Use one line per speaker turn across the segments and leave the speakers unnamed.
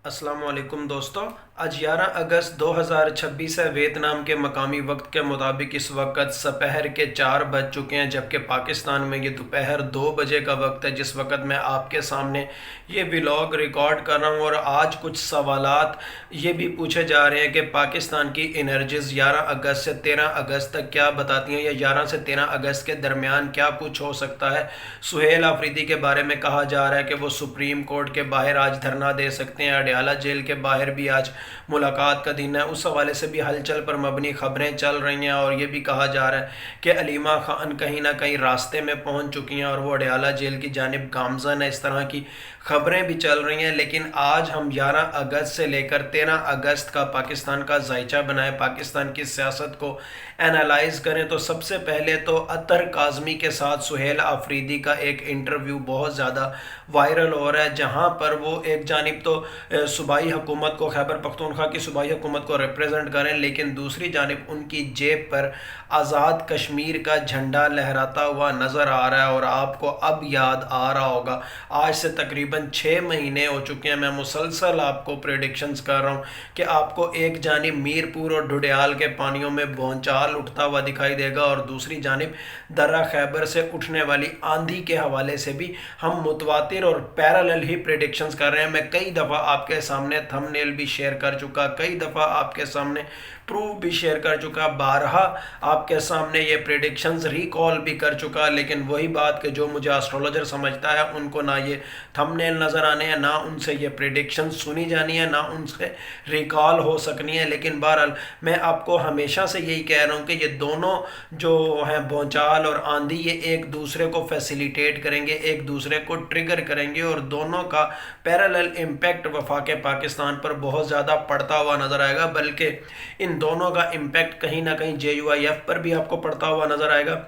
السلام علیکم دوستو، آج 11 اگست 2026 ہے۔ ویتنام کے مقامی وقت کے مطابق اس وقت سپہر کے 4 بج چکے ہیں، جبکہ پاکستان میں یہ دوپہر 2 بجے کا وقت ہے جس وقت میں آپ کے سامنے یہ ولاگ ریکارڈ کر رہا ہوں۔ اور آج کچھ سوالات یہ بھی پوچھے جا رہے ہیں کہ پاکستان کی انرجیز 11 اگست سے 13 اگست تک کیا بتاتی ہیں، یا 11 سے 13 اگست کے درمیان کیا کچھ ہو سکتا ہے۔ سہیل آفریدی کے بارے میں کہا جا رہا ہے کہ وہ سپریم کورٹ کے باہر آج دھرنا دے سکتے ہیں، اڈیالہ جیل کے باہر بھی آج ملاقات کا دن ہے۔ اس حوالے سے بھی ہلچل پر مبنی خبریں چل رہی ہیں، اور یہ بھی کہا جا رہا ہے کہ علیمہ خان کہیں نہ کہیں راستے میں پہنچ چکی ہیں اور وہ اڈیالہ جیل کی جانب گامزن ہے۔ اس طرح کی خبریں بھی چل رہی ہیں، لیکن آج ہم 11 اگست سے لے کر 13 اگست کا پاکستان کا زائچہ بنائیں، پاکستان کی سیاست کو اینالائز کریں، تو سب سے پہلے تو اطہر کاظمی کے ساتھ سہیل آفریدی کا ایک انٹرویو بہت زیادہ وائرل ہو رہا ہے، جہاں پر وہ ایک جانب تو صوبائی حکومت کو، خیبر پختونخوا کی صوبائی حکومت کو ریپریزنٹ کریں، لیکن دوسری جانب ان کی جیب پر آزاد کشمیر کا جھنڈا لہراتا ہوا نظر آ رہا ہے۔ اور آپ کو اب یاد آ رہا ہوگا، آج سے تقریباً 6 مہینے ہو چکے ہیں میں مسلسل آپ کو پریڈکشنز کر رہا ہوں کہ آپ کو ایک جانب میرپور اور ڈڈیال کے پانیوں میں بھونچال اٹھتا ہوا دکھائی دے گا، اور دوسری جانب درہ خیبر سے اٹھنے والی آندھی کے حوالے سے بھی ہم متواتر اور پیرالل ہی پریڈکشنز کر رہے ہیں۔ میں کئی دفعہ آپ کے سامنے تھم نیل بھی شیئر کر چکا، کئی دفعہ آپ کے سامنے پروف بھی شیئر کر چکا، بارہا آپ کے سامنے یہ پریڈکشنز ریکال بھی کر چکا، لیکن وہی بات کہ جو مجھے اسٹرولوجر سمجھتا ہے ان کو نہ یہ تھم نیل نظر آنے ہیں، نہ ان سے یہ پریڈکشنز سنی جانی ہے، نہ ان سے ریکال ہو سکنی ہے۔ لیکن بہرحال میں آپ کو ہمیشہ سے یہی کہہ رہا ہوں کہ یہ دونوں جو ہیں بھونچال اور آندھی، یہ ایک دوسرے کو فیسیلیٹیٹ کریں گے، ایک دوسرے کو ٹریگر کریں گے، اور دونوں کا پیرالل امپیکٹ وفاق پاکستان پر بہت زیادہ پڑتا ہوا نظر آئے گا، بلکہ ان دونوں کا امپیکٹ کہیں نہ کہیں JUIF پر بھی آپ کو پڑتا ہوا نظر آئے گا،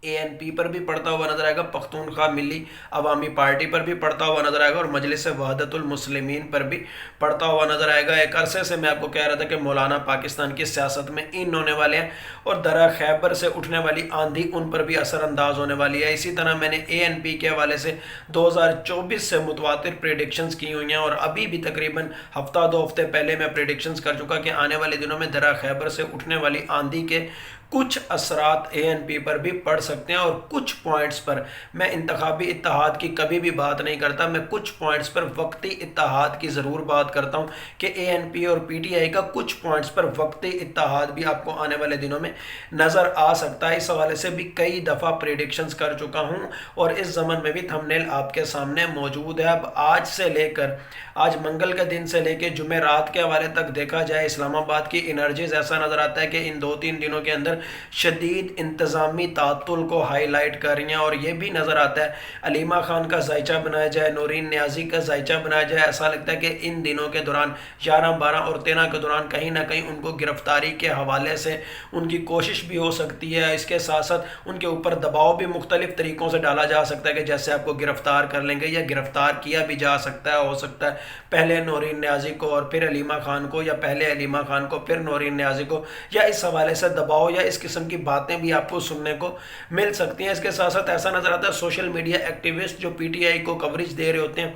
ANP پر بھی پڑتا ہوا نظر آئے گا، پختونخوا ملی عوامی پارٹی پر بھی پڑتا ہوا نظر آئے گا، اور مجلس وحدت المسلمین پر بھی پڑتا ہوا نظر آئے گا۔ ایک عرصے سے میں آپ کو کہہ رہا تھا کہ مولانا پاکستان کی سیاست میں ان ہونے والے ہیں، اور درہ خیبر سے اٹھنے والی آندھی ان پر بھی اثر انداز ہونے والی ہے۔ اسی طرح میں نے ANP کے حوالے سے 2024 سے متواتر پریڈکشنز کی ہوئی ہیں، اور ابھی بھی تقریباً ہفتہ 2 ہفتے پہلے میں پریڈکشنز کر چکا کہ آنے والے دنوں میں درہ خیبر سے اٹھنے والی آندھی کے کچھ اثرات ANP پر بھی پڑ سکتے ہیں، اور کچھ پوائنٹس پر میں انتخابی اتحاد کی کبھی بھی بات نہیں کرتا، میں کچھ پوائنٹس پر وقتی اتحاد کی ضرور بات کرتا ہوں کہ ANP اور PTI کا کچھ پوائنٹس پر وقتی اتحاد بھی آپ کو آنے والے دنوں میں نظر آ سکتا ہے۔ اس حوالے سے بھی کئی دفعہ پریڈکشنز کر چکا ہوں، اور اس زمن میں بھی تھم نیل آپ کے سامنے موجود ہے۔ اب آج سے لے کر، آج منگل کے دن سے لے کے جمعرات کے حوالے تک دیکھا جائے، اسلام آباد کی انرجیز ایسا نظر آتا ہے کہ ان 2-3 دنوں کے اندر شدید انتظامی تعطل کو ہائی لائٹ کر رہی ہیں، اور یہ بھی نظر آتا ہے علیمہ خان کا زائچہ بنایا جائے، نورین نیازی کا زائچہ بنایا جائے، ایسا لگتا ہے کہ ان دنوں کے دوران 11، 12 اور 13 کے دوران کہیں نہ کہیں ان کو گرفتاری کے حوالے سے ان کی کوشش بھی ہو سکتی ہے۔ اس کے ساتھ ساتھ ان کے اوپر دباؤ بھی مختلف طریقوں سے ڈالا جا سکتا ہے کہ جیسے آپ کو گرفتار کر لیں گے، یا گرفتار کیا بھی جا سکتا ہے، ہو سکتا ہے پہلے نورین نیازی کو اور پھر علیمہ خان کو، یا پہلے علیمہ خان کو پھر نورین نیازی کو، یا اس حوالے سے دباؤ یا اس قسم کی باتیں بھی آپ کو سننے کو مل سکتی ہیں۔ اس کے ساتھ ساتھ ایسا نظر آتا ہے سوشل میڈیا ایکٹیوسٹ جو PTI کو کوریج دے رہے ہوتے ہیں،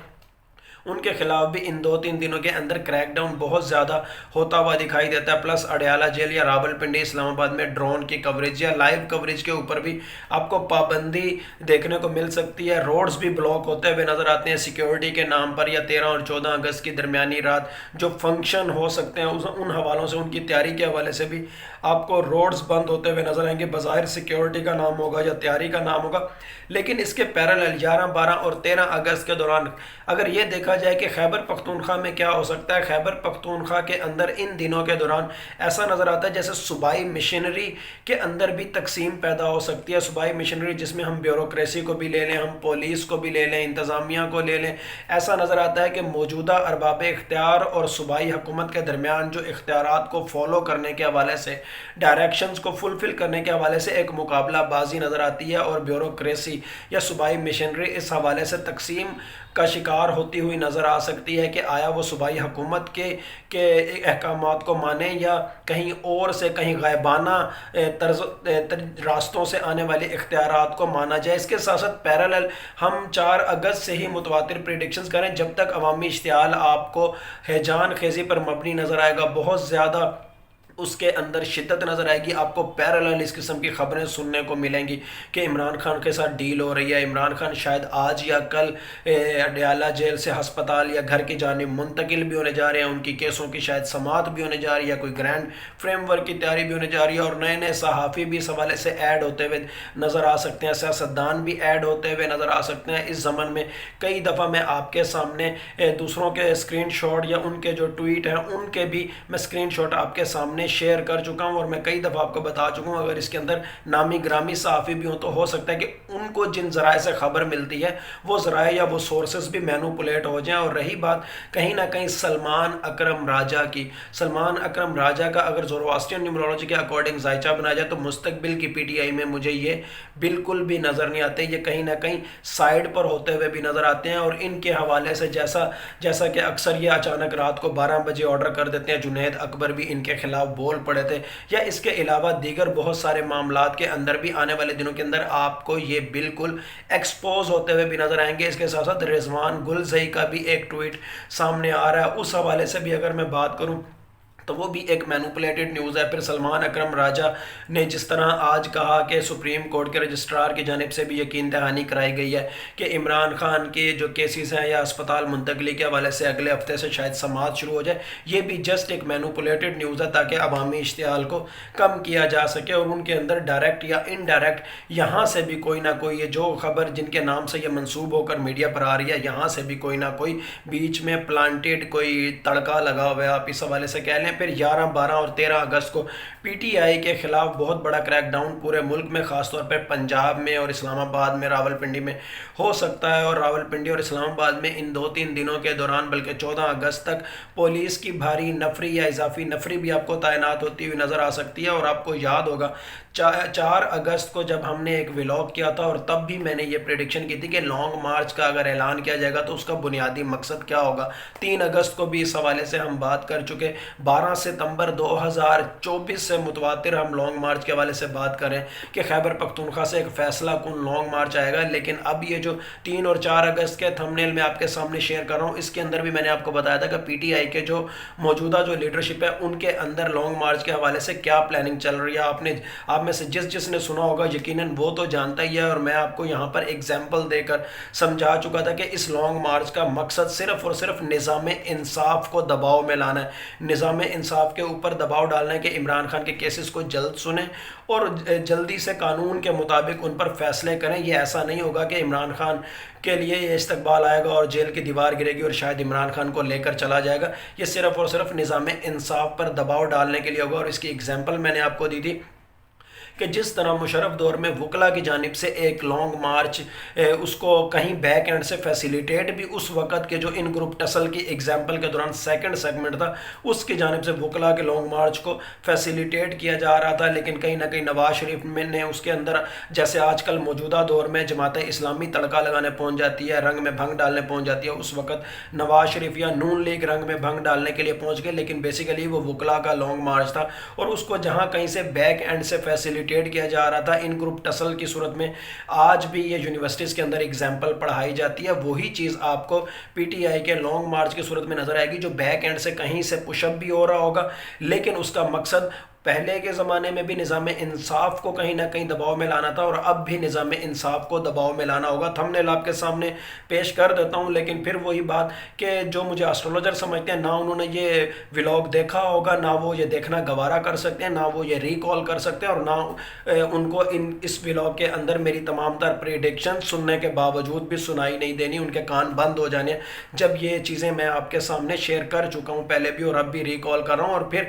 ان کے خلاف بھی ان 2-3 دنوں کے اندر کریک ڈاؤن بہت زیادہ ہوتا ہوا دکھائی دیتا ہے۔ پلس اڈیالہ جیل یا راولپنڈی اسلام آباد میں ڈرون کی کوریج یا لائیو کوریج کے اوپر بھی آپ کو پابندی دیکھنے کو مل سکتی ہے۔ روڈز بھی بلاک ہوتے ہوئے نظر آتے ہیں سیکیورٹی کے نام پر، یا 13 اور 14 اگست کی درمیانی رات جو فنکشن ہو سکتے ہیں ان حوالوں سے، ان کی تیاری کے حوالے سے بھی آپ کو روڈز بند ہوتے ہوئے نظر آئیں گے، بظاہر سیکیورٹی کا نام ہوگا یا تیاری کا نام ہوگا، لیکن اس کے پیرالل 11، 12 اور 13 اگست کے دوران اگر یہ دیکھا جائے کہ خیبر پختونخوا میں کیا ہو سکتا ہے، خیبر پختونخوا کے اندر ان دنوں کے دوران ایسا نظر آتا ہے جیسے صوبائی مشنری کے اندر بھی تقسیم پیدا ہو سکتی ہے۔ صوبائی مشنری جس میں ہم بیوروکریسی کو بھی لے لیں، ہم پولیس کو بھی لے لیں، انتظامیہ کو لے لیں، ایسا نظر آتا ہے کہ موجودہ ارباب اختیار اور صوبائی حکومت کے درمیان جو اختیارات کو فالو کرنے کے حوالے سے ڈائریکشنز کو فلفل کرنے کے حوالے سے ایک مقابلہ بازی نظر آتی ہے اور بیوروکریسی یا صوبائی مشنری اس حوالے سے تقسیم کا شکار ہوتی ہوئی نظر آ سکتی ہے کہ آیا وہ صوبائی حکومت کے احکامات کو مانے یا کہیں اور سے کہیں غائبانہ راستوں سے آنے والی اختیارات کو مانا جائے۔ اس کے ساتھ ساتھ پیرالل ہم 4 اگست سے ہی متواتر پریڈکشنز کریں، جب تک عوامی اشتعال آپ کو ہیجان خیزی پر مبنی نظر آئے گا، بہت زیادہ اس کے اندر شدت نظر آئے گی، آپ کو پیرالل اس قسم کی خبریں سننے کو ملیں گی کہ عمران خان کے ساتھ ڈیل ہو رہی ہے، عمران خان شاید آج یا کل اڈیالہ جیل سے ہسپتال یا گھر کی جانب منتقل بھی ہونے جا رہے ہیں، ان کی کیسوں کی شاید سماعت بھی ہونے جا رہی ہے، کوئی گرینڈ فریم ورک کی تیاری بھی ہونے جا رہی ہے، اور نئے نئے صحافی بھی اس حوالے سے ایڈ ہوتے ہوئے نظر آ سکتے ہیں، سیاستدان بھی ایڈ ہوتے ہوئے نظر آ سکتے ہیں۔ اس زمن میں کئی دفعہ میں آپ کے سامنے دوسروں کے اسکرین شاٹ یا ان کے جو ٹویٹ ہیں ان کے بھی میں اسکرین شاٹ آپ کے سامنے شیئر کر چکا ہوں، اور میں کئی دفعہ آپ کو بتا چکا ہوں اگر اس کے اندر نامی گرامی صحافی بھی ہوں تو ہو سکتا ہے کہ ان کو جن ذرائع سے خبر ملتی ہے وہ ذرائع یا وہ سورسز بھی مینوپولیٹ ہو جائیں۔ اور رہی بات کہیں نہ کہیں سلمان اکرم راجہ کی، سلمان اکرم راجہ کا اگر زورواسٹرین نیومرولوجی کے اکارڈنگ ذائچہ بنا جائے تو مستقبل کی پی ٹی آئی میں مجھے یہ بالکل بھی نظر نہیں آتے، یہ کہیں نہ کہیں سائیڈ پر ہوتے ہوئے بھی نظر آتے ہیں، اور ان کے حوالے سے جیسا کہ اکثر یہ اچانک رات کو 12 بجے آرڈر کر دیتے ہیں، جنید اکبر بھی ان کے خلاف بول پڑے تھے، یا اس کے علاوہ دیگر بہت سارے معاملات کے اندر بھی آنے والے دنوں کے اندر آپ کو یہ بالکل ایکسپوز ہوتے ہوئے بھی نظر آئیں گے۔ اس کے ساتھ ساتھ رضوان گلزئی کا بھی ایک ٹویٹ سامنے آ رہا ہے، اس حوالے سے بھی اگر میں بات کروں تو وہ بھی ایک مینوپولیٹڈ نیوز ہے۔ پھر سلمان اکرم راجہ نے جس طرح آج کہا کہ سپریم کورٹ کے رجسٹرار کی جانب سے بھی یقین دہانی کرائی گئی ہے کہ عمران خان کے جو کیسز ہیں یا اسپتال منتقلی کے حوالے سے اگلے ہفتے سے شاید سماعت شروع ہو جائے، یہ بھی جسٹ ایک مینوپولیٹڈ نیوز ہے تاکہ عوامی اشتعال کو کم کیا جا سکے، اور ان کے اندر ڈائریکٹ یا انڈائریکٹ یہاں سے بھی کوئی نہ کوئی یہ جو خبر جن کے نام سے یہ منسوب ہو کر میڈیا پر آ رہی ہے، یہاں سے بھی کوئی نہ کوئی بیچ میں پلانٹیڈ کوئی تڑکا لگا ہوا ہے، آپ اس حوالے سے کہہ لیں۔ پھر 11، 12 اور 13 اگست کو پی ٹی آئی کے خلاف بہت بڑا کریک ڈاؤن پورے ملک میں، خاص طور پر پنجاب میں اور اسلام آباد میں، راولپنڈی میں ہو سکتا ہے، اور راولپنڈی اور اسلام آباد میں ان 2-3 دنوں کے دوران بلکہ 14 اگست تک پولیس کی بھاری نفری یا اضافی نفری بھی آپ کو تعینات ہوتی ہوئی نظر آ سکتی ہے۔ اور آپ کو یاد ہوگا 4 اگست کو جب ہم نے ایک ولاگ کیا تھا اور تب بھی میں نے یہ پریڈکشن کی تھی کہ لانگ مارچ کا اگر اعلان کیا جائے گا تو اس کا بنیادی مقصد کیا ہوگا۔ 3 اگست کو بھی اس حوالے سے ہم بات کر چکے، 12 ستمبر 2024 سے متواتر ہم لانگ مارچ کے حوالے سے بات کریں کہ خیبر پختونخوا سے ایک فیصلہ کن لانگ مارچ آئے گا، لیکن اب یہ جو 3 اور 4 اگست کے تھمبنیل میں آپ کے سامنے شیئر کر رہا ہوں، اس کے اندر بھی میں نے آپ کو بتایا تھا کہ پی ٹی آئی کے جو موجودہ جو لیڈرشپ ہے ان کے اندر لانگ مارچ کے حوالے سے کیا پلاننگ چل رہی ہے۔ آپ میں سے جس نے سنا ہوگا یقیناً وہ تو جانتا ہی ہے، اور میں آپ کو یہاں پر ایگزامپل دے کر سمجھا چکا تھا کہ اس لانگ مارچ کا مقصد صرف اور صرف نظام انصاف کو دباؤ میں لانا ہے، نظام انصاف کے اوپر دباؤ ڈالنا ہے کہ عمران خان کے کیسز کو جلد سنیں اور جلدی سے قانون کے مطابق ان پر فیصلے کریں۔ یہ ایسا نہیں ہوگا کہ عمران خان کے لیے یہ استقبال آئے گا اور جیل کی دیوار گرے گی اور شاید عمران خان کو لے کر چلا جائے گا، یہ صرف اور صرف نظام انصاف پر دباؤ ڈالنے کے لیے ہوگا۔ اور اس کی ایگزامپل میں نے آپ کو دی تھی کہ جس طرح مشرف دور میں وکلا کی جانب سے ایک لانگ مارچ اس کو کہیں بیک اینڈ سے فیسیلیٹیٹ بھی اس وقت کے جو ان گروپ ٹسل کی ایگزامپل کے دوران سیکنڈ سیگمنٹ تھا، اس کی جانب سے وکلا کے لانگ مارچ کو فیسیلیٹیٹ کیا جا رہا تھا، لیکن کہیں نہ کہیں نواز شریف نے اس کے اندر جیسے آج کل موجودہ دور میں جماعت اسلامی تڑکا لگانے پہنچ جاتی ہے، رنگ میں بھنگ ڈالنے پہنچ جاتی ہے، اس وقت نواز شریف یا نون لیگ رنگ میں بھنگ ڈالنے کے لیے پہنچ گئے، لیکن بیسیکلی وہ وکلا کا لانگ مارچ تھا، اور اس کو جہاں کہیں سے بیک اینڈ سے فیسیلیٹیٹ کیا جا رہا تھا ان گروپ ٹسل کی صورت میں، آج بھی یہ یونیورسٹیز کے اندر ایگزامپل پڑھائی جاتی ہے، وہی چیز آپ کو پی ٹی آئی کے لانگ مارچ کی صورت میں نظر آئے گی، جو بیک اینڈ سے کہیں سے پش اپ بھی ہو رہا ہوگا، لیکن اس کا مقصد پہلے کے زمانے میں بھی نظام انصاف کو کہیں نہ کہیں دباؤ میں لانا تھا، اور اب بھی نظام انصاف کو دباؤ میں لانا ہوگا۔ تھمبنیل آپ کے سامنے پیش کر دیتا ہوں، لیکن پھر وہی بات کہ جو مجھے اسٹرولوجر سمجھتے ہیں، نہ انہوں نے یہ ولاگ دیکھا ہوگا، نہ وہ یہ دیکھنا گوارا کر سکتے ہیں، نہ وہ یہ ریکال کر سکتے ہیں، اور نہ ان کو اس ولاگ کے اندر میری تمام تر پریڈکشن سننے کے باوجود بھی سنائی نہیں دینی، ان کے کان بند ہو جانے جب یہ چیزیں میں آپ کے سامنے شیئر کر چکا ہوں پہلے بھی اور اب بھی ریکال کر رہا ہوں۔ اور پھر